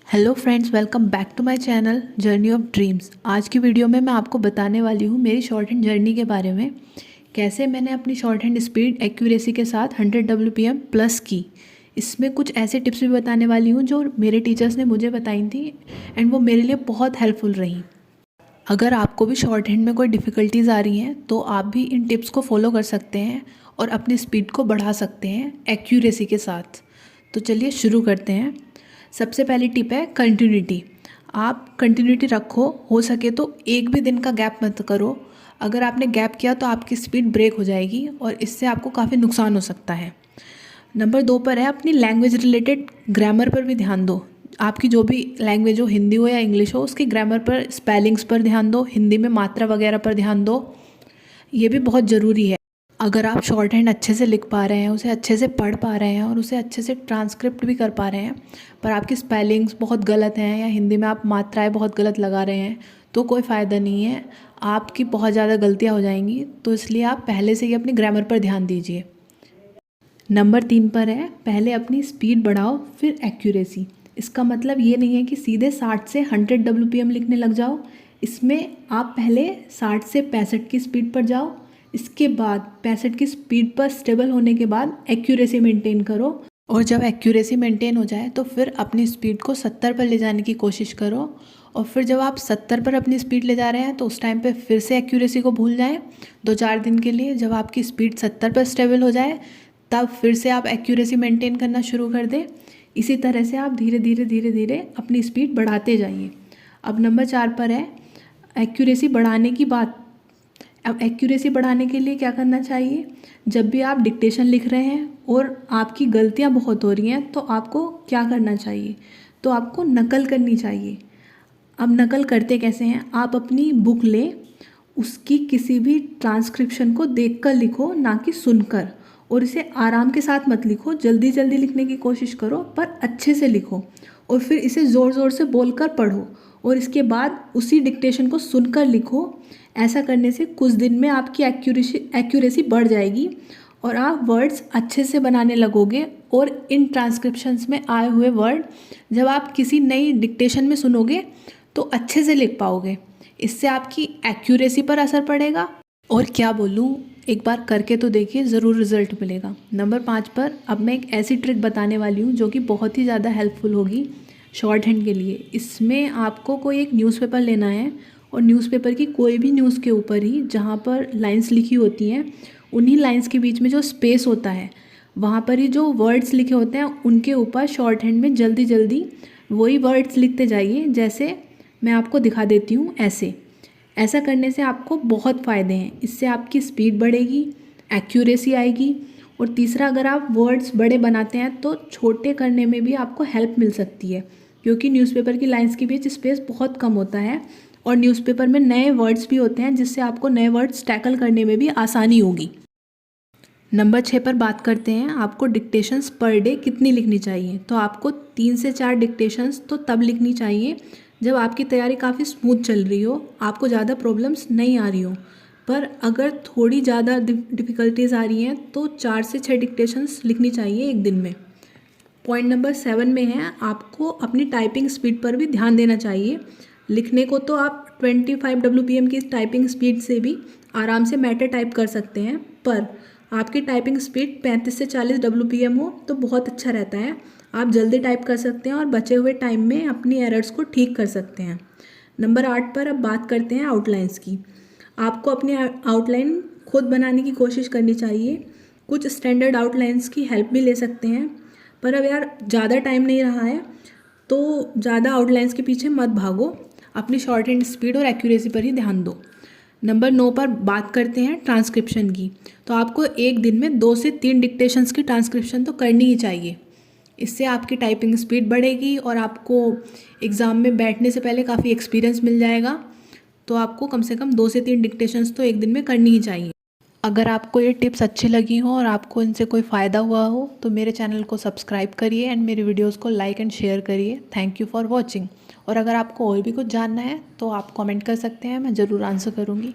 Hello friends, welcome back to my channel journey of dreams. आज की video में मैं आपको बताने वाली हूँ मेरी शॉर्ट हैंड जर्नी के बारे में। कैसे मैंने अपनी शॉर्ट हैंड स्पीड एक्यूरेसी के साथ 100 WPM प्लस की। इसमें कुछ ऐसे टिप्स भी बताने वाली हूँ जो मेरे टीचर्स ने मुझे बताई थी एंड वो मेरे लिए बहुत हेल्पफुल रही। अगर आपको भी शॉर्ट हैंड में कोई डिफ़िकल्टीज़ आ रही हैं तो आप भी इन टिप्स को फॉलो कर सकते हैं और अपनी स्पीड को बढ़ा सकते हैं एक्यूरेसी के साथ। तो चलिए शुरू करते हैं। सबसे पहली टिप है कंटिन्यूटी। आप कंटिन्यूटी रखो, हो सके तो एक भी दिन का गैप मत करो। अगर आपने गैप किया तो आपकी स्पीड ब्रेक हो जाएगी और इससे आपको काफ़ी नुकसान हो सकता है। नंबर 2 पर है अपनी लैंग्वेज रिलेटेड ग्रामर पर भी ध्यान दो। आपकी जो भी लैंग्वेज हो, हिंदी हो या इंग्लिश हो, उसकी ग्रामर पर, स्पेलिंग्स पर ध्यान दो। हिंदी में मात्रा वगैरह पर ध्यान दो, ये भी बहुत ज़रूरी है। अगर आप शॉर्ट हैंड अच्छे से लिख पा रहे हैं, उसे अच्छे से पढ़ पा रहे हैं और उसे अच्छे से ट्रांसक्रिप्ट भी कर पा रहे हैं, पर आपकी स्पेलिंग्स बहुत गलत हैं या हिंदी में आप मात्राएं बहुत गलत लगा रहे हैं, तो कोई फ़ायदा नहीं है। आपकी बहुत ज़्यादा गलतियां हो जाएंगी, तो इसलिए आप पहले से ही अपनी ग्रामर पर ध्यान दीजिए। नंबर 3 पर है पहले अपनी स्पीड बढ़ाओ फिर एक्यूरेसी। इसका मतलब ये नहीं है कि सीधे 60 से 100 WPM लिखने लग जाओ। इसमें आप पहले 60 से 65 की स्पीड पर जाओ, इसके बाद 65 की स्पीड पर स्टेबल होने के बाद एक्यूरेसी मेंटेन करो, और जब एक्यूरेसी मेंटेन हो जाए तो फिर अपनी स्पीड को 70 पर ले जाने की कोशिश करो। और फिर जब आप 70 पर अपनी स्पीड ले जा रहे हैं तो उस टाइम पे फिर से एक्यूरेसी को भूल जाएं 2-4 दिन के लिए। जब आपकी स्पीड 70 पर स्टेबल हो जाए तब फिर से आप एक्यूरेसी मेंटेन करना शुरू कर दें। इसी तरह से आप धीरे धीरे धीरे धीरे अपनी स्पीड बढ़ाते जाइए। अब नंबर 4 पर है एक्यूरेसी बढ़ाने की बात। अब एक्यूरेसी बढ़ाने के लिए क्या करना चाहिए? जब भी आप डिक्टेशन लिख रहे हैं और आपकी गलतियां बहुत हो रही हैं तो आपको क्या करना चाहिए? तो आपको नकल करनी चाहिए। अब नकल करते कैसे हैं? आप अपनी बुक लें, उसकी किसी भी ट्रांसक्रिप्शन को देखकर लिखो, ना कि सुनकर। और इसे आराम के साथ मत लिखो, जल्दी जल्दी लिखने की कोशिश करो पर अच्छे से लिखो। और फिर इसे ज़ोर ज़ोर से बोलकर पढ़ो और इसके बाद उसी डिक्टेशन को सुनकर लिखो। ऐसा करने से कुछ दिन में आपकी एक्यूरेसी बढ़ जाएगी और आप वर्ड्स अच्छे से बनाने लगोगे। और इन ट्रांसक्रिप्शंस में आए हुए वर्ड जब आप किसी नई डिक्टेशन में सुनोगे तो अच्छे से लिख पाओगे। इससे आपकी एक्यूरेसी पर असर पड़ेगा। और क्या बोलूँ, एक बार करके तो देखिए, ज़रूर रिजल्ट मिलेगा। नंबर 5 पर अब मैं एक ऐसी ट्रिक बताने वाली हूँ जो कि बहुत ही ज़्यादा हेल्पफुल होगी शॉर्ट हैंड के लिए। इसमें आपको कोई एक न्यूज़पेपर लेना है और न्यूज़पेपर की कोई भी न्यूज़ के ऊपर ही जहाँ पर लाइंस लिखी होती हैं, उन्हीं लाइंस के बीच में जो स्पेस होता है वहाँ पर ही जो वर्ड्स लिखे होते हैं उनके ऊपर शॉर्ट हैंड में जल्दी जल्दी वही वर्ड्स लिखते जाइए। जैसे मैं आपको दिखा देती हूँ, ऐसा करने से आपको बहुत फ़ायदे हैं। इससे आपकी स्पीड बढ़ेगी, एक्यूरेसी आएगी। और तीसरा, अगर आप वर्ड्स बड़े बनाते हैं तो छोटे करने में भी आपको हेल्प मिल सकती है, क्योंकि न्यूज़पेपर की लाइंस के बीच स्पेस बहुत कम होता है और न्यूज़पेपर में नए वर्ड्स भी होते हैं, जिससे आपको नए वर्ड्स टैकल करने में भी आसानी होगी। नंबर 6 पर बात करते हैं आपको डिक्टेशंस पर डे कितनी लिखनी चाहिए। तो आपको 3 से 4 डिक्टेशंस तो तब लिखनी चाहिए जब आपकी तैयारी काफ़ी स्मूथ चल रही हो, आपको ज़्यादा प्रॉब्लम्स नहीं आ रही हो। पर अगर थोड़ी ज़्यादा डिफ़िकल्टीज आ रही हैं तो 4 से 6 डिक्टेशंस लिखनी चाहिए एक दिन में। पॉइंट नंबर 7 में है आपको अपनी टाइपिंग स्पीड पर भी ध्यान देना चाहिए। लिखने को तो आप 25 WPM की टाइपिंग स्पीड से भी आराम से मैटर टाइप कर सकते हैं, पर आपकी टाइपिंग स्पीड 35 से 40 WPM हो तो बहुत अच्छा रहता है। आप जल्दी टाइप कर सकते हैं और बचे हुए टाइम में अपनी एरर्स को ठीक कर सकते हैं। नंबर 8 पर अब बात करते हैं आउटलाइंस की। आपको अपनी आउटलाइन खुद बनाने की कोशिश करनी चाहिए। कुछ स्टैंडर्ड आउटलाइंस की हेल्प भी ले सकते हैं, पर अब यार ज़्यादा टाइम नहीं रहा है तो ज़्यादा आउटलाइंस के पीछे मत भागो, अपनी शॉर्ट हैंड स्पीड और एक्यूरेसी पर ही ध्यान दो। नंबर 9 पर बात करते हैं ट्रांसक्रिप्शन की। तो आपको एक दिन में 2 से 3 डिक्टेशंस की ट्रांसक्रिप्शन तो करनी ही चाहिए। इससे आपकी टाइपिंग स्पीड बढ़ेगी और आपको एग्ज़ाम में बैठने से पहले काफ़ी एक्सपीरियंस मिल जाएगा। तो आपको कम से कम 2 से 3 डिक्टेशंस तो एक दिन में करनी ही चाहिए। अगर आपको ये टिप्स अच्छी लगी हो और आपको इनसे कोई फ़ायदा हुआ हो तो मेरे चैनल को सब्सक्राइब करिए एंड मेरे वीडियोस को लाइक एंड शेयर करिए। Thank you for watching. और अगर आपको और भी कुछ जानना है तो आप कमेंट कर सकते हैं, मैं ज़रूर आंसर करूँगी।